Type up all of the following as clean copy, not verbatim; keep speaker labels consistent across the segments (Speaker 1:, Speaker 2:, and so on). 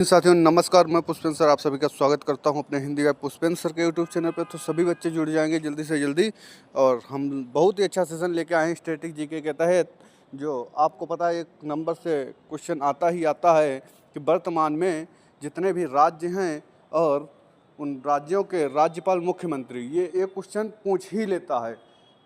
Speaker 1: साथियों नमस्कार, मैं पुष्पेंद्र सर आप सभी का स्वागत करता हूं अपने हिंदी का पुष्पेंद्र सर के यूट्यूब चैनल पे। तो सभी बच्चे जुड़ जाएंगे जल्दी से जल्दी। और हम बहुत ही अच्छा सेशन लेके आए हैं स्टैटिक जीके के तहत। जो आपको पता है एक नंबर से क्वेश्चन आता ही आता है कि वर्तमान में जितने भी राज्य हैं और उन राज्यों के राज्यपाल मुख्यमंत्री, ये एक क्वेश्चन पूछ ही लेता है।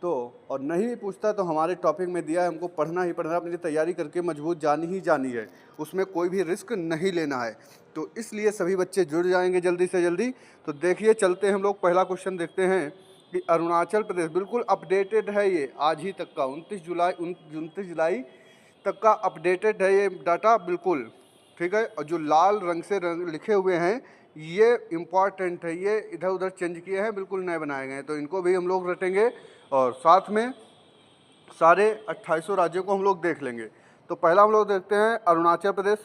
Speaker 1: तो और नहीं भी पूछता तो हमारे टॉपिक में दिया है, हमको पढ़ना ही पढ़ना, अपनी तैयारी करके मजबूत जानी ही जानी है, उसमें कोई भी रिस्क नहीं लेना है। तो इसलिए सभी बच्चे जुड़ जाएंगे जल्दी से जल्दी। तो देखिए चलते हैं हम लोग, पहला क्वेश्चन देखते हैं कि अरुणाचल प्रदेश, बिल्कुल अपडेटेड है ये आज ही तक का, 29 जुलाई तक का अपडेटेड है ये डाटा, बिल्कुल ठीक है। और जो लाल रंग से लिखे हुए हैं ये इम्पॉर्टेंट है, ये इधर उधर चेंज किए हैं, बिल्कुल नए बनाए गए हैं, तो इनको भी हम लोग रटेंगे और साथ में सारे 2800 राज्यों को हम लोग देख लेंगे। तो पहला हम लोग देखते हैं अरुणाचल प्रदेश,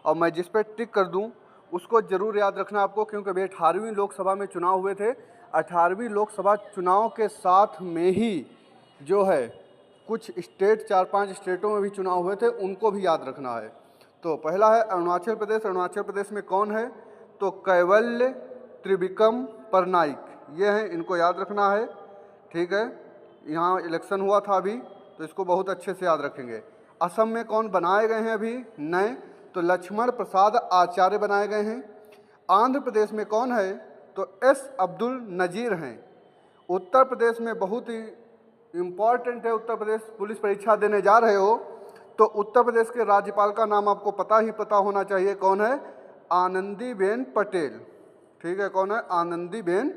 Speaker 1: और मैं जिस पे टिक कर दूं उसको ज़रूर याद रखना आपको, क्योंकि अभी 18वीं लोकसभा में चुनाव हुए थे। 18वीं लोकसभा चुनाव के साथ में ही जो है कुछ स्टेट, 4-5 स्टेटों में भी चुनाव हुए थे, उनको भी याद रखना है। तो पहला है अरुणाचल प्रदेश। अरुणाचल प्रदेश में कौन है? तो कैवल्य त्रिविक्रम परनाइक, ये हैं, इनको याद रखना है, ठीक है। यहाँ इलेक्शन हुआ था अभी, तो इसको बहुत अच्छे से याद रखेंगे। असम में कौन बनाए गए हैं अभी नए? तो लक्ष्मण प्रसाद आचार्य बनाए गए हैं। आंध्र प्रदेश में कौन है? तो एस अब्दुल नज़ीर हैं। उत्तर प्रदेश में बहुत ही इम्पॉर्टेंट है, उत्तर प्रदेश पुलिस परीक्षा देने जा रहे हो तो उत्तर प्रदेश के राज्यपाल का नाम आपको पता ही पता होना चाहिए, कौन है? आनंदीबेन पटेल, ठीक है। कौन है? आनंदीबेन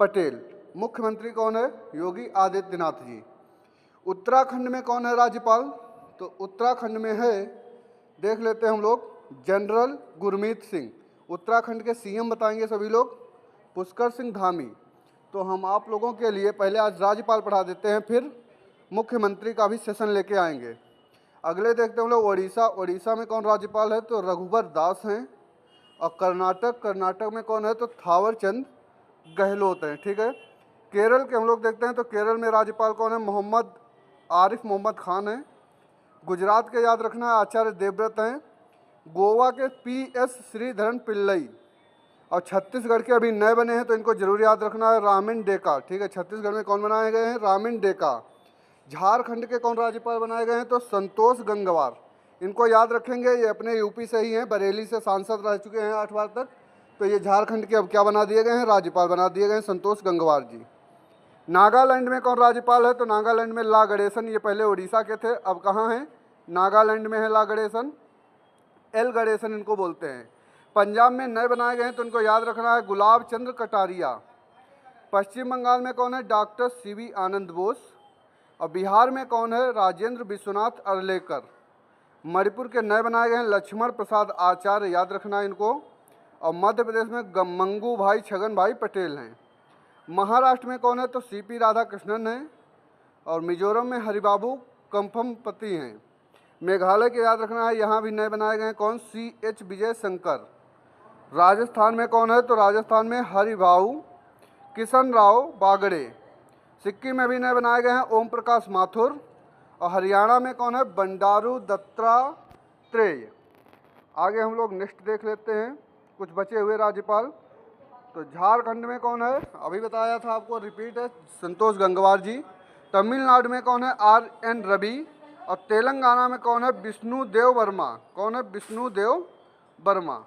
Speaker 1: पटेल। मुख्यमंत्री कौन है? योगी आदित्यनाथ जी। उत्तराखंड में कौन है राज्यपाल? तो उत्तराखंड में है, देख लेते हैं हम लोग, जनरल गुरमीत सिंह। उत्तराखंड के सीएम बताएंगे सभी लोग, पुष्कर सिंह धामी। तो हम आप लोगों के लिए पहले आज राज्यपाल पढ़ा देते हैं, फिर मुख्यमंत्री का भी सेशन लेके आएंगे। अगले देखते हैं हम लोग ओडिशा। ओडिशा में कौन राज्यपाल है? तो रघुवर दास हैं। और कर्नाटक में कौन है? तो थावर चंद गहलोत हैं, ठीक है। केरल के हम लोग देखते हैं, तो केरल में राज्यपाल कौन है? मोहम्मद आरिफ मोहम्मद खान हैं। गुजरात के याद रखना है, आचार्य देवव्रत हैं। गोवा के PS श्रीधरन पिल्लई। और छत्तीसगढ़ के अभी नए बने हैं तो इनको जरूर याद रखना है, रामिन डेका, ठीक है। छत्तीसगढ़ में कौन बनाए गए हैं? रामिन डेका। झारखंड के कौन राज्यपाल बनाए गए हैं? तो संतोष गंगवार। इनको याद रखेंगे, ये अपने यूपी से ही हैं, बरेली से सांसद रह चुके हैं 8 बार तक। तो ये झारखंड के अब क्या बना दिए गए हैं? राज्यपाल बना दिए गए हैं, संतोष गंगवार जी। नागालैंड में कौन राज्यपाल है? तो नागालैंड में ला गणेशन, ये पहले उड़ीसा के थे, अब कहाँ हैं? नागालैंड में है ला गणेशन, एल गणेशन इनको बोलते हैं। पंजाब में नए बनाए गए हैं तो इनको याद रखना है, गुलाब चंद्र कटारिया। पश्चिम बंगाल में कौन है? डॉक्टर CV आनंद बोस। और बिहार में कौन है? राजेंद्र विश्वनाथ अर्लेकर। मणिपुर के नए बनाए गए हैं लक्ष्मण प्रसाद आचार्य, याद रखना है इनको। और मध्य प्रदेश में मंगू भाई छगन भाई पटेल हैं। महाराष्ट्र में कौन है? तो CP राधाकृष्णन हैं। और मिजोरम में हरिबाबू कंफमपति हैं। मेघालय के याद रखना है, यहाँ भी नए बनाए गए हैं, कौन? CH विजय शंकर। राजस्थान में कौन है? तो राजस्थान में हरिभाऊ किशन राव बागड़े। सिक्किम में भी नए बनाए गए हैं, ओम प्रकाश माथुर। और हरियाणा में कौन है? बंडारू दत्तात्रेय। आगे हम लोग नेक्स्ट देख लेते हैं कुछ बचे हुए राज्यपाल। तो झारखंड में कौन है? अभी बताया था आपको, रिपीट है, संतोष गंगवार जी। तमिलनाडु में कौन है? RN रवि। और तेलंगाना में कौन है? विष्णुदेव वर्मा। कौन है? विष्णुदेव वर्मा।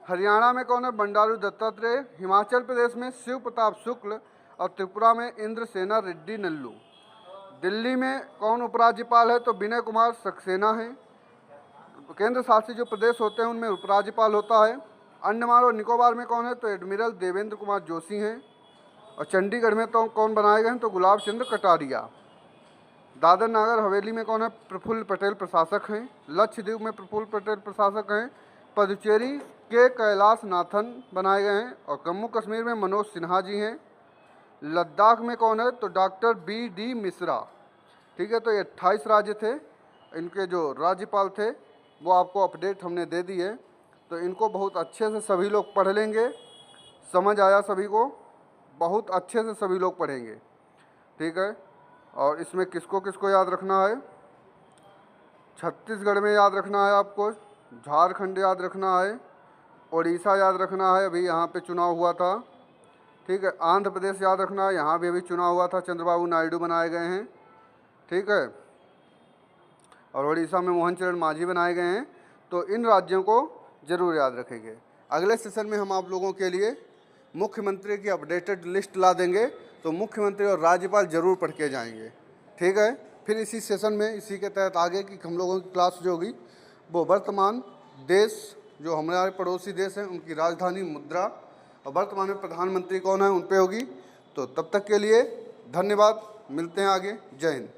Speaker 1: हरियाणा में कौन है? बंडारू दत्तात्रेय। हिमाचल प्रदेश में शिव प्रताप शुक्ल। और त्रिपुरा में इंद्रसेना रेड्डी नल्लू। दिल्ली में कौन उपराज्यपाल है? तो विनय कुमार सक्सेना है। केंद्र शासित जो प्रदेश होते हैं उनमें उपराज्यपाल होता है। अंडमान और निकोबार में कौन है? तो एडमिरल देवेंद्र कुमार जोशी हैं। और चंडीगढ़ में तो कौन बनाए गए हैं? तो गुलाब चंद्र कटारिया। दादर नागर हवेली में कौन है? प्रफुल्ल पटेल प्रशासक हैं। लक्षद्वीप में प्रफुल्ल पटेल प्रशासक हैं। पुदुचेरी के कैलाश नाथन बनाए गए हैं। और जम्मू कश्मीर में मनोज सिन्हा जी हैं। लद्दाख में कौन है? तो डॉक्टर BD मिश्रा, ठीक है। तो ये 28 राज्य थे, इनके जो राज्यपाल थे वो आपको अपडेट हमने दे दी है। तो इनको बहुत अच्छे से सभी लोग पढ़ लेंगे, समझ आया सभी को? बहुत अच्छे से सभी लोग पढ़ेंगे, ठीक है। और इसमें किसको किसको याद रखना है? छत्तीसगढ़ में याद रखना है आपको, झारखंड याद रखना है, उड़ीसा याद रखना है, अभी यहाँ पे चुनाव हुआ था। ठीक है, आंध्र प्रदेश याद रखना है, यहाँ भी अभी चुनाव हुआ था, चंद्रबाबू नायडू बनाए गए हैं। ठीक है, और उड़ीसा में मोहन चरण मांझी बनाए गए हैं। तो इन राज्यों को जरूर याद रखेंगे। अगले सेशन में हम आप लोगों के लिए मुख्यमंत्री की अपडेटेड लिस्ट ला देंगे, तो मुख्यमंत्री और राज्यपाल जरूर पढ़ के जाएंगे। ठीक है, फिर इसी सेशन में इसी के तहत आगे की हम लोगों की क्लास जो होगी वो वर्तमान देश, जो हमारे पड़ोसी देश हैं, उनकी राजधानी, मुद्रा और वर्तमान में प्रधानमंत्री कौन है, उन पे होगी। तो तब तक के लिए धन्यवाद, मिलते हैं आगे। जय हिंद।